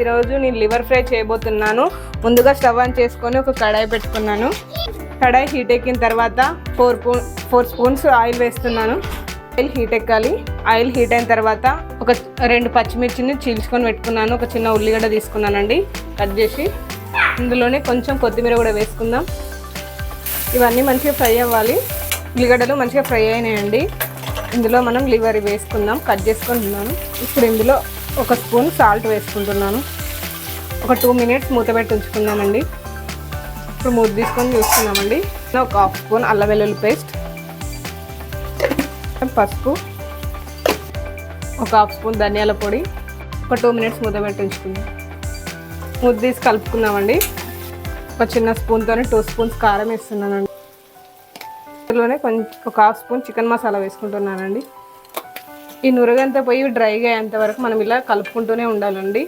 ఈరోజు నేను liver fry చేయబోతున్నాను. ముందుగా స్టవ్ ఆన్ చేసుకొని ఒక కడాయి పెట్టుకున్నాను. కడాయి హీట్ ఎక్కిన తర్వాత 4 స్పూన్స్ ఆయిల్ వేస్తున్నాను. ఆయిల్ హీట్ ఎక్కాలి. ఆయిల్ హీట్ అయిన తర్వాత ఒక 2 పచ్చిమిర్చిని చీల్చుకొని పెట్టుకున్నాను. ఒక చిన్న ఉల్లిగడ్డ తీసుకున్నానండి కట్ చేసి. ఇందులోనే కొంచెం కొత్తిమీర కూడా వేసుకుందాం. ఇవన్నీ మంచిగా ఫ్రై అవ్వాలి. ఉల్లిగడ్డలు మంచిగా ఫ్రై అయినాయండి. ఇందులో మనం లివర్ వేసుకుందాం. కట్ చేసుకుంటున్నాను. ఇప్పుడు ఇందులో 1 స్పూన్ సాల్ట్ వేసుకుంటున్నాను. ఒక 2 మినిట్స్ మూత పెట్టి ఉంచుకుందామండి. ఇప్పుడు మూత తీసుకొని చూస్తున్నామండి. ఒక 1/2 స్పూన్ అల్లం వెల్లుల్లి పేస్ట్, పసుపు, ఒక 1/2 స్పూన్ ధనియాల పొడి, ఒక 2 మినిట్స్ మూత పెట్టి ఉంచుకుందాం. మూత తీసి కలుపుకుందామండి. ఒక చిన్న స్పూన్తో 2 స్పూన్స్ కారం వేస్తున్నానండి. ఇందులోనే ఒక 1/2 స్పూన్ చికెన్ మసాలా వేసుకుంటున్నానండి. ఈ నురగంతా పోయి డ్రైగా అయ్యేంత వరకు మనం ఇలా కలుపుకుంటూనే ఉండాలండి.